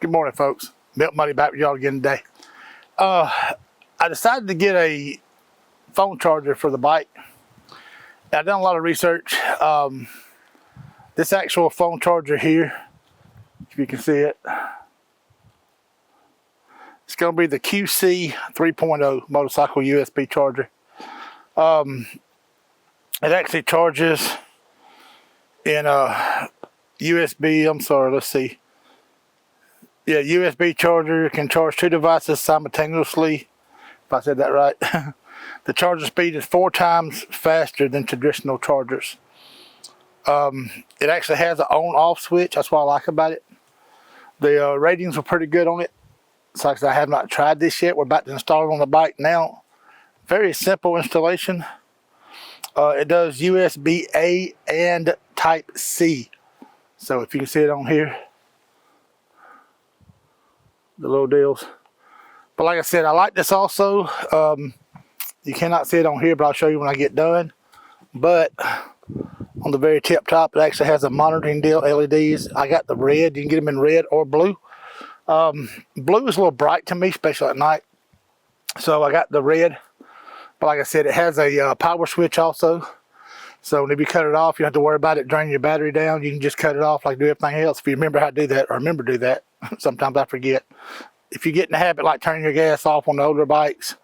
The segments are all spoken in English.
Good morning, folks. Milk Money back with y'all again today. I decided to get a phone charger for the bike. I've done a lot of research. This actual phone charger here, if you can see it, it's going to be the QC 3.0 motorcycle USB charger. It actually charges in a USB, let's see. Yeah, USB charger can charge 2 devices simultaneously, if I said that right. The charger speed is 4 times faster than traditional chargers. It actually has an on-off switch. That's what I like about it. The ratings are pretty good on it. So I have not tried this yet. We're about to install it on the bike now. Very simple installation. It does USB-A and Type-C. So if you can see it on here, the little deals. But like I said, I like this also. You cannot see it on here, but I'll show you when I get done. But on the very tip top, it actually has a monitoring deal, LEDs. I got the red. You can get them in red or blue. Blue is a little bright to me, especially at night. So I got the red. But like I said, it has a power switch also. So if you cut it off, you don't have to worry about it draining your battery down. You can just cut it off like do everything else. If you remember how to do that, or remember to do that. Sometimes I forget. If you get in the habit like turning your gas off on the older bikes,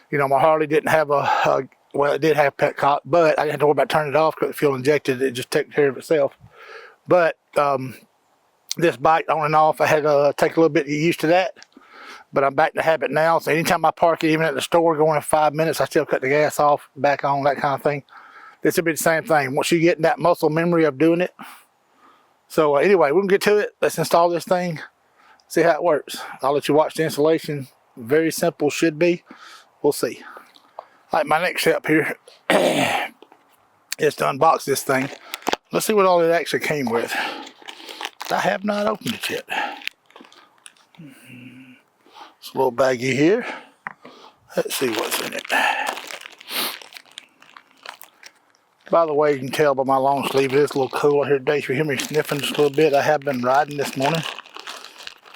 you know, my Harley didn't have well, it did have petcock, but I didn't have to worry about turning it off because the fuel injected. It just took care of itself. But this bike on and off, I had to take a little bit to get used to that. But I'm back to habit now. So anytime I park it, even at the store, going in 5 minutes, I still cut the gas off, back on, that kind of thing. This will be the same thing once you get in that muscle memory of doing it. So anyway, we can get to it. Let's install this thing, see how it works. I'll let you watch the installation. Very simple, should be. We'll see. All right, my next step here is to unbox this thing. Let's see what all it actually came with. I have not opened it yet. It's a little baggie here. Let's see what's in it. By the way, you can tell by my long sleeve, it is a little cooler here today. If you hear me sniffing just a little bit, I have been riding this morning.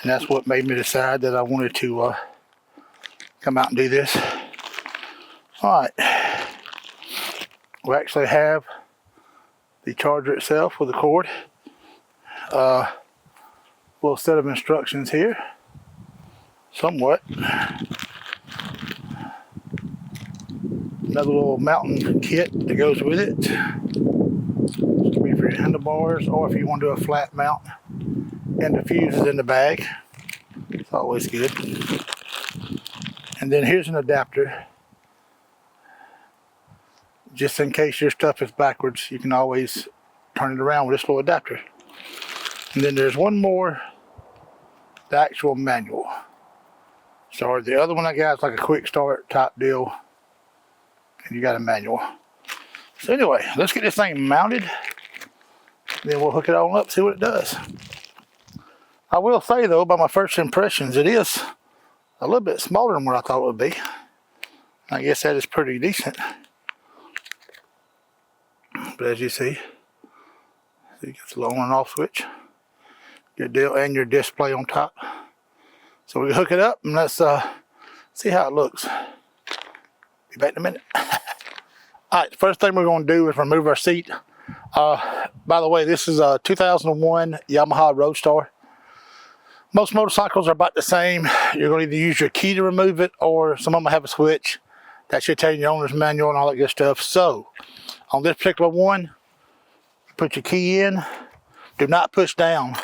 And that's what made me decide that I wanted to come out and do this. Alright. We actually have the charger itself with the cord. Little set of instructions here. Somewhat. Another little mounting kit that goes with it. This can be for your handlebars, or if you want to do a flat mount. And the fuse is in the bag. It's always good. And then here's an adapter. Just in case your stuff is backwards, you can always turn it around with this little adapter. And then there's one more, the actual manual. So the other one I got is like a quick start type deal. And you got a manual. So anyway, let's get this thing mounted. Then we'll hook it on up, see what it does. I will say though, by my first impressions, it is a little bit smaller than what I thought it would be. I guess that is pretty decent. But as you see, you get the on and off switch. Your deal and your display on top. So we hook it up and let's see how it looks. Be back in a minute. Alright, the first thing we're going to do is remove our seat. By the way, this is a 2001 Yamaha Roadstar. Most motorcycles are about the same. You're going to either use your key to remove it, or some of them have a switch. That should tell you your owner's manual and all that good stuff. So, on this particular one, put your key in. Do not push down.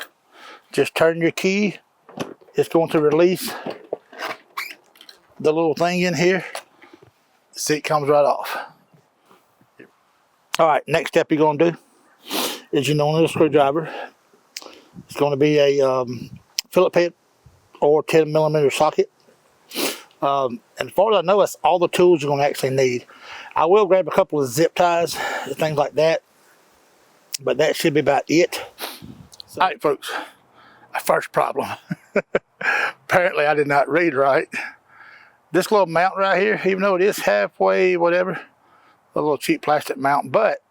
Just turn your key. It's going to release the little thing in here. The seat comes right off. Alright, next step you're going to do is your little screwdriver. It's going to be a Phillips head or 10mm socket. And as far as I know, that's all the tools you're going to actually need. I will grab a couple of zip ties, things like that. But that should be about it. So, alright folks, our first problem. Apparently I did not read right. This little mount right here, even though it is halfway, whatever, a little cheap plastic mount, but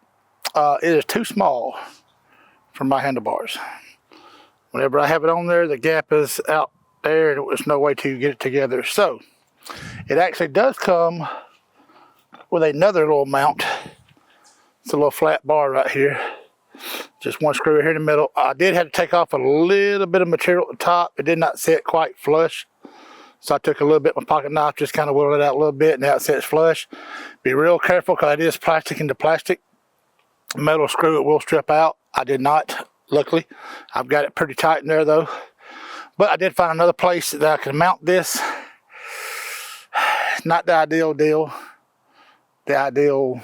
it is too small for my handlebars. Whenever I have it on there, the gap is out there and there's no way to get it together. So it actually does come with another little mount. It's a little flat bar right here. Just one screw here in the middle. I did have to take off a little bit of material at the top. It did not sit quite flush. So I took a little bit with my pocket knife, just kind of whittled it out a little bit, and now it sits flush. Be real careful because it is plastic into plastic. Metal screw, it will strip out. I did not, luckily. I've got it pretty tight in there though. But I did find another place that I can mount this. Not the ideal deal, the ideal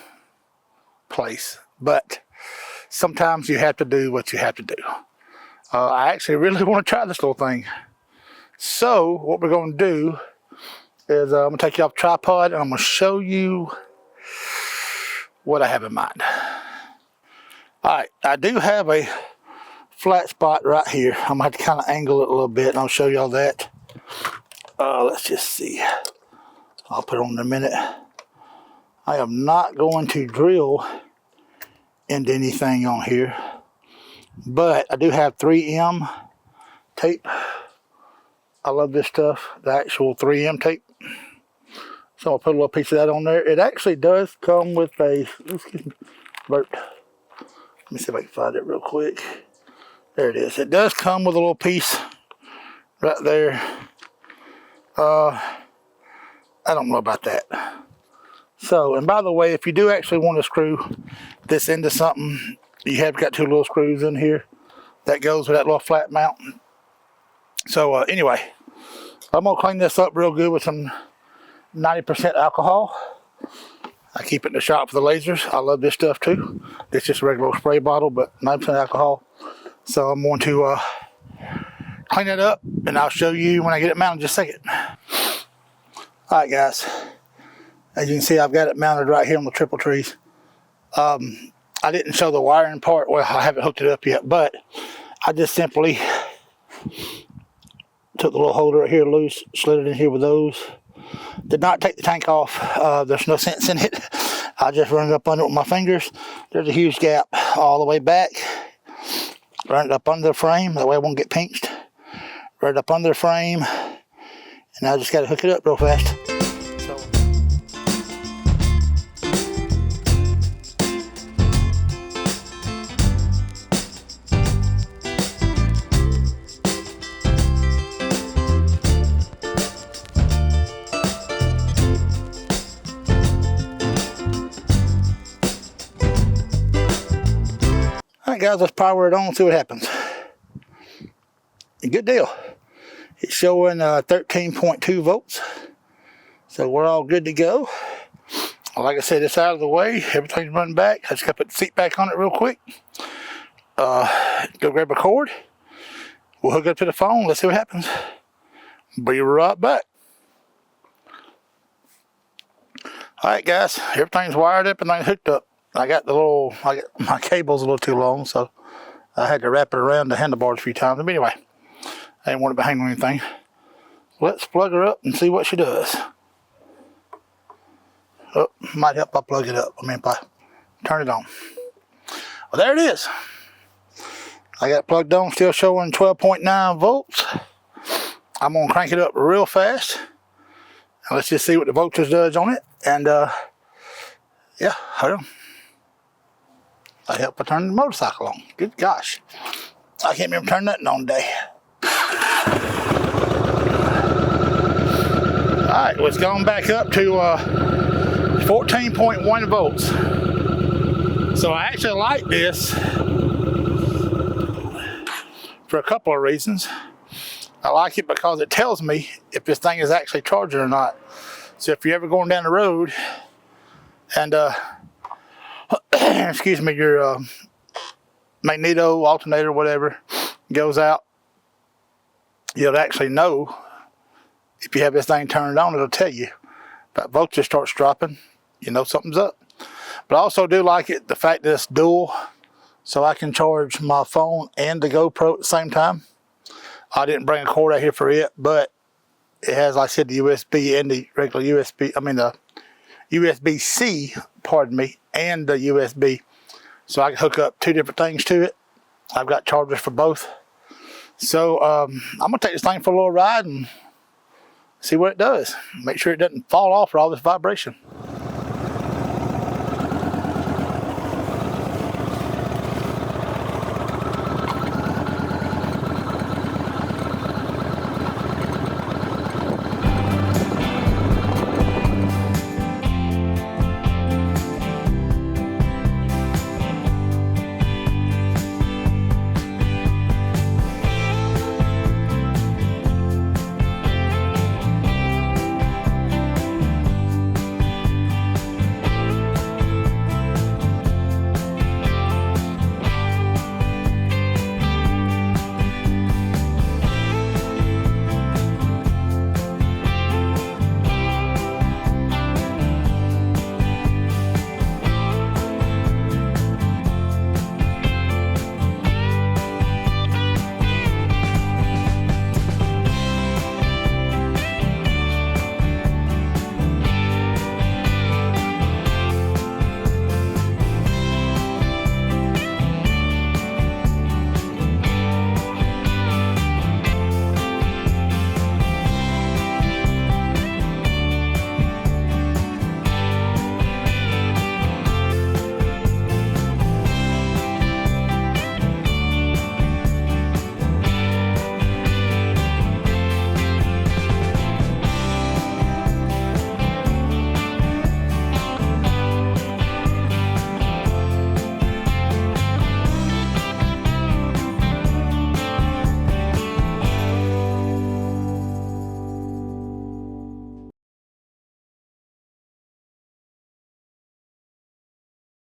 place, but sometimes you have to do what you have to do. I actually really want to try this little thing. So what we're going to do is I'm going to take you off the tripod and I'm going to show you what I have in mind. Alright, I do have a flat spot right here. I'm going to have to kind of angle it a little bit and I'll show you all that. Let's just see. I'll put it on in a minute. I am not going to drill into anything on here, but I do have 3M tape. I love this stuff, the actual 3M tape. So I'll put a little piece of that on there. It actually does come with a, excuse me, burped. Let me see if I can find it real quick. There it is. It does come with a little piece right there. I don't know about that. So, and by the way, if you do actually want to screw this into something, you have got 2 little screws in here. That goes with that little flat mount. So anyway, I'm going to clean this up real good with some 90% alcohol. I keep it in the shop for the lasers. I love this stuff too. It's just a regular spray bottle, but 90% alcohol. So I'm going to clean it up and I'll show you when I get it mounted in just a second. Alright guys, as you can see I've got it mounted right here on the triple trees. I didn't show the wiring part. Well, I haven't hooked it up yet, but I just simply took the little holder right here loose, slid it in here with those. Did not take the tank off. There's no sense in it. I just run it up under it with my fingers. There's a huge gap all the way back. Run it up under the frame, that way it won't get pinched. Run it up under the frame, and I just got to hook it up real fast. Alright guys, let's power it on and see what happens. Good deal. It's showing 13.2 volts. So we're all good to go. Like I said, it's out of the way. Everything's running back. I just got to put the seat back on it real quick. Go grab a cord. We'll hook it up to the phone. Let's see what happens. Be right back. Alright guys, everything's wired up and hooked up. I got my cable's a little too long, so I had to wrap it around the handlebars a few times. But anyway, I didn't want it behind on anything. Let's plug her up and see what she does. Oh, might help if I plug it up. I mean, if I turn it on. Well, there it is. I got it plugged on, still showing 12.9 volts. I'm going to crank it up real fast. And let's just see what the voltage does on it. And, yeah, hold on. I help I turn the motorcycle on. Good gosh. I can't remember turning nothing on today. Alright, well, it's gone back up to 14.1 volts. So I actually like this for a couple of reasons. I like it because it tells me if this thing is actually charging or not. So if you're ever going down the road and excuse me, your magneto, alternator, whatever, goes out, you'll actually know if you have this thing turned on. It'll tell you. If that voltage starts dropping, you know something's up. But I also do like it, the fact that it's dual, so I can charge my phone and the GoPro at the same time. I didn't bring a cord out here for it, but it has, like I said, the USB and the regular USB, I mean the USB-C, pardon me, and the USB. So I can hook up 2 different things to it. I've got chargers for both. So I'm gonna take this thing for a little ride and see what it does. Make sure it doesn't fall off for all this vibration.